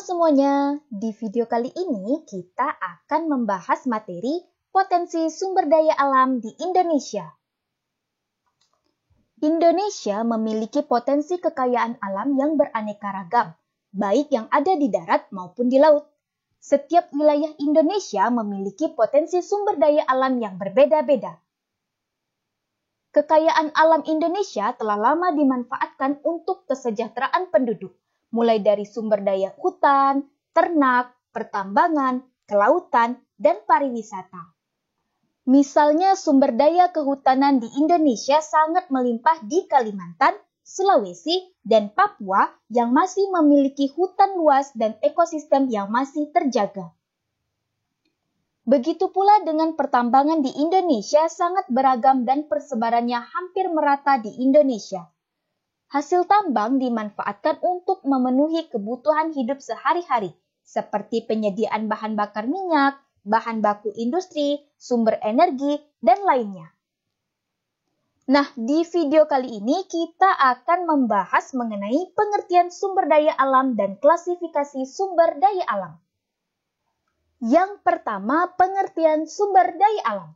Halo semuanya, di video kali ini kita akan membahas materi potensi sumber daya alam di Indonesia. Indonesia memiliki potensi kekayaan alam yang beraneka ragam, baik yang ada di darat maupun di laut. Setiap wilayah Indonesia memiliki potensi sumber daya alam yang berbeda-beda. Kekayaan alam Indonesia telah lama dimanfaatkan untuk kesejahteraan penduduk, mulai dari sumber daya hutan, ternak, pertambangan, kelautan, dan pariwisata. Misalnya sumber daya kehutanan di Indonesia sangat melimpah di Kalimantan, Sulawesi, dan Papua yang masih memiliki hutan luas dan ekosistem yang masih terjaga. Begitu pula dengan pertambangan di Indonesia sangat beragam dan persebarannya hampir merata di Indonesia. Hasil tambang dimanfaatkan untuk memenuhi kebutuhan hidup sehari-hari, seperti penyediaan bahan bakar minyak, bahan baku industri, sumber energi, dan lainnya. Nah, di video kali ini kita akan membahas mengenai pengertian sumber daya alam dan klasifikasi sumber daya alam. Yang pertama, pengertian sumber daya alam.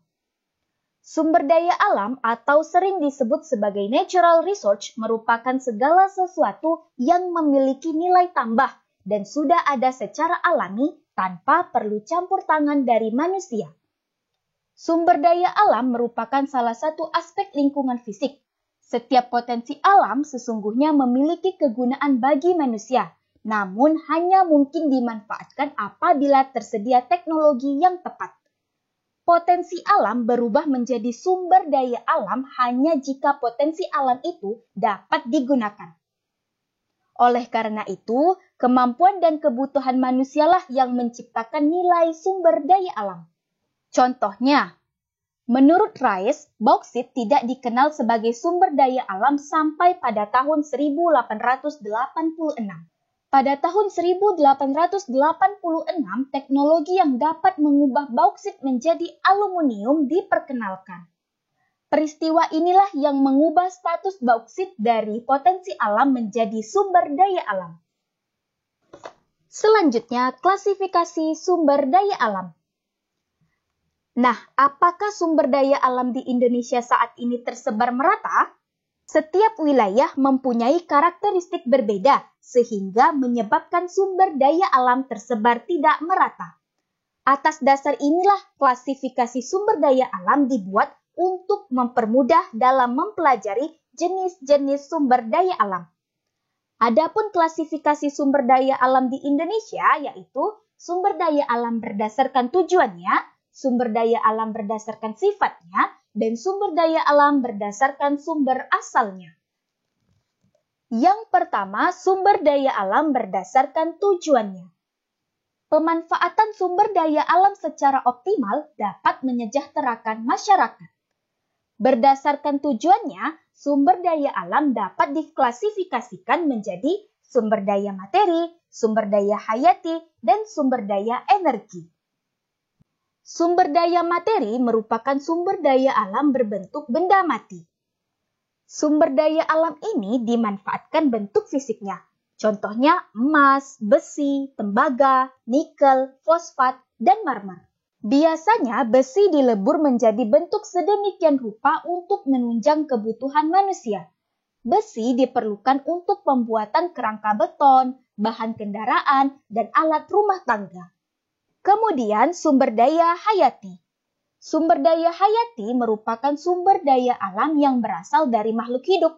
Sumber daya alam atau sering disebut sebagai natural resource merupakan segala sesuatu yang memiliki nilai tambah dan sudah ada secara alami tanpa perlu campur tangan dari manusia. Sumber daya alam merupakan salah satu aspek lingkungan fisik. Setiap potensi alam sesungguhnya memiliki kegunaan bagi manusia, namun hanya mungkin dimanfaatkan apabila tersedia teknologi yang tepat. Potensi alam berubah menjadi sumber daya alam hanya jika potensi alam itu dapat digunakan. Oleh karena itu, kemampuan dan kebutuhan manusialah yang menciptakan nilai sumber daya alam. Contohnya, menurut Rice, bauksit tidak dikenal sebagai sumber daya alam sampai pada tahun 1886. Pada tahun 1886, teknologi yang dapat mengubah bauksit menjadi aluminium diperkenalkan. Peristiwa inilah yang mengubah status bauksit dari potensi alam menjadi sumber daya alam. Selanjutnya, klasifikasi sumber daya alam. Nah, apakah sumber daya alam di Indonesia saat ini tersebar merata? Setiap wilayah mempunyai karakteristik berbeda, sehingga menyebabkan sumber daya alam tersebar tidak merata. Atas dasar inilah klasifikasi sumber daya alam dibuat untuk mempermudah dalam mempelajari jenis-jenis sumber daya alam. Adapun klasifikasi sumber daya alam di Indonesia yaitu sumber daya alam berdasarkan tujuannya, sumber daya alam berdasarkan sifatnya, dan sumber daya alam berdasarkan sumber asalnya. Yang pertama, sumber daya alam berdasarkan tujuannya. Pemanfaatan sumber daya alam secara optimal dapat menyejahterakan masyarakat. Berdasarkan tujuannya, sumber daya alam dapat diklasifikasikan menjadi sumber daya materi, sumber daya hayati, dan sumber daya energi. Sumber daya materi merupakan sumber daya alam berbentuk benda mati. Sumber daya alam ini dimanfaatkan bentuk fisiknya. Contohnya emas, besi, tembaga, nikel, fosfat, dan marmer. Biasanya besi dilebur menjadi bentuk sedemikian rupa untuk menunjang kebutuhan manusia. Besi diperlukan untuk pembuatan kerangka beton, bahan kendaraan, dan alat rumah tangga. Kemudian sumber daya hayati. Sumber daya hayati merupakan sumber daya alam yang berasal dari makhluk hidup.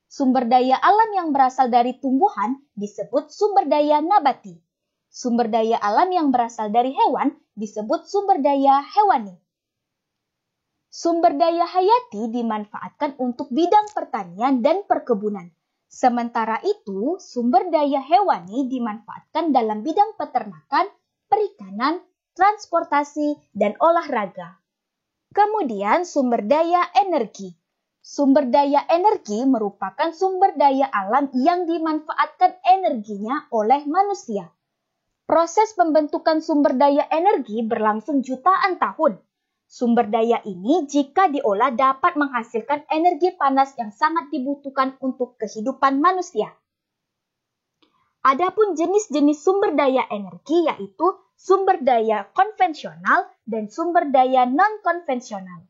Sumber daya alam yang berasal dari tumbuhan disebut sumber daya nabati. Sumber daya alam yang berasal dari hewan disebut sumber daya hewani. Sumber daya hayati dimanfaatkan untuk bidang pertanian dan perkebunan. Sementara itu, sumber daya hewani dimanfaatkan dalam bidang peternakan, perikanan, transportasi, dan olahraga. Kemudian sumber daya energi. Sumber daya energi merupakan sumber daya alam yang dimanfaatkan energinya oleh manusia. Proses pembentukan sumber daya energi berlangsung jutaan tahun. Sumber daya ini jika diolah dapat menghasilkan energi panas yang sangat dibutuhkan untuk kehidupan manusia. Adapun jenis-jenis sumber daya energi yaitu sumber daya konvensional dan sumber daya non-konvensional.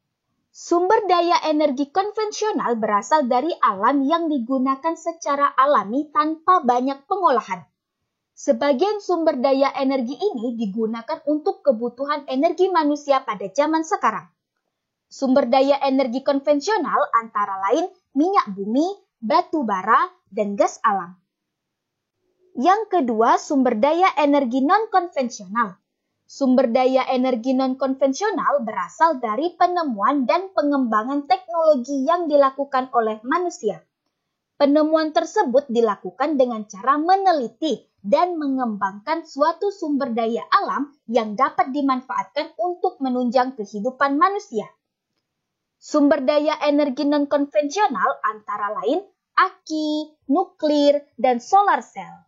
Sumber daya energi konvensional berasal dari alam yang digunakan secara alami tanpa banyak pengolahan. Sebagian sumber daya energi ini digunakan untuk kebutuhan energi manusia pada zaman sekarang. Sumber daya energi konvensional antara lain minyak bumi, batu bara, dan gas alam. Yang kedua, sumber daya energi non-konvensional. Sumber daya energi non-konvensional berasal dari penemuan dan pengembangan teknologi yang dilakukan oleh manusia. Penemuan tersebut dilakukan dengan cara meneliti dan mengembangkan suatu sumber daya alam yang dapat dimanfaatkan untuk menunjang kehidupan manusia. Sumber daya energi non-konvensional antara lain aki, nuklir, dan solar cell.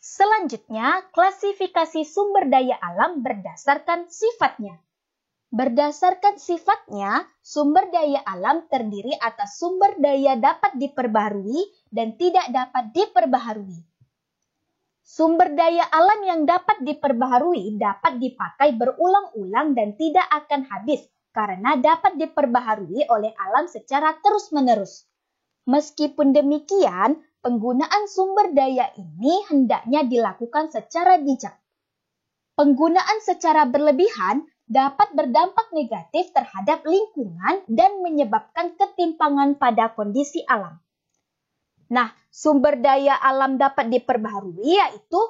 Selanjutnya, klasifikasi sumber daya alam berdasarkan sifatnya. Berdasarkan sifatnya, sumber daya alam terdiri atas sumber daya dapat diperbaharui dan tidak dapat diperbaharui. Sumber daya alam yang dapat diperbaharui dapat dipakai berulang-ulang dan tidak akan habis karena dapat diperbaharui oleh alam secara terus-menerus. Meskipun demikian, penggunaan sumber daya ini hendaknya dilakukan secara bijak. Penggunaan secara berlebihan dapat berdampak negatif terhadap lingkungan dan menyebabkan ketimpangan pada kondisi alam. Nah, sumber daya alam dapat diperbaharui yaitu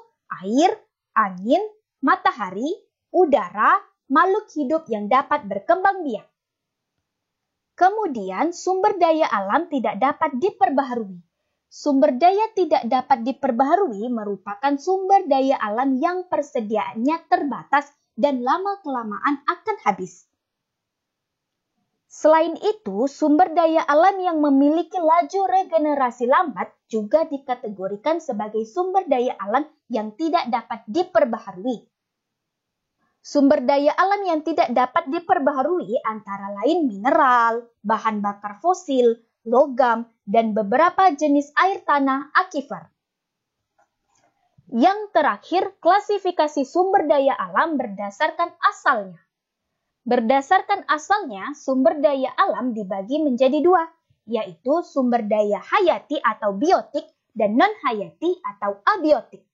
air, angin, matahari, udara, makhluk hidup yang dapat berkembang biak. Kemudian, sumber daya alam tidak dapat diperbaharui. Sumber daya tidak dapat diperbaharui merupakan sumber daya alam yang persediaannya terbatas dan lama-kelamaan akan habis. Selain itu, sumber daya alam yang memiliki laju regenerasi lambat juga dikategorikan sebagai sumber daya alam yang tidak dapat diperbaharui. Sumber daya alam yang tidak dapat diperbaharui antara lain mineral, bahan bakar fosil, logam, dan beberapa jenis air tanah aquifer. Yang terakhir, klasifikasi sumber daya alam berdasarkan asalnya. Berdasarkan asalnya, sumber daya alam dibagi menjadi dua, yaitu sumber daya hayati atau biotik dan non-hayati atau abiotik.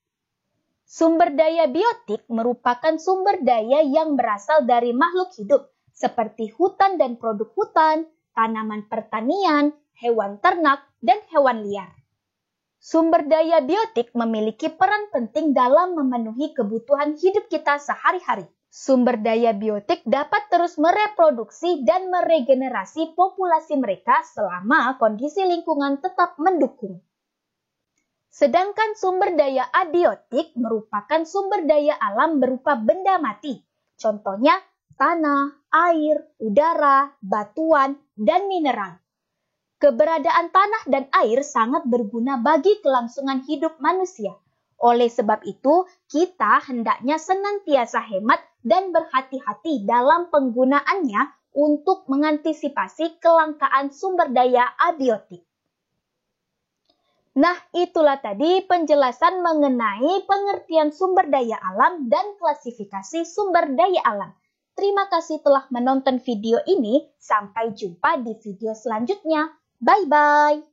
Sumber daya biotik merupakan sumber daya yang berasal dari makhluk hidup, seperti hutan dan produk hutan, tanaman pertanian, hewan ternak, dan hewan liar. Sumber daya biotik memiliki peran penting dalam memenuhi kebutuhan hidup kita sehari-hari. Sumber daya biotik dapat terus mereproduksi dan meregenerasi populasi mereka selama kondisi lingkungan tetap mendukung. Sedangkan sumber daya abiotik merupakan sumber daya alam berupa benda mati, contohnya tanah, air, udara, batuan, dan mineral. Keberadaan tanah dan air sangat berguna bagi kelangsungan hidup manusia. Oleh sebab itu, kita hendaknya senantiasa hemat dan berhati-hati dalam penggunaannya untuk mengantisipasi kelangkaan sumber daya abiotik. Nah, itulah tadi penjelasan mengenai pengertian sumber daya alam dan klasifikasi sumber daya alam. Terima kasih telah menonton video ini. Sampai jumpa di video selanjutnya. Bye-bye.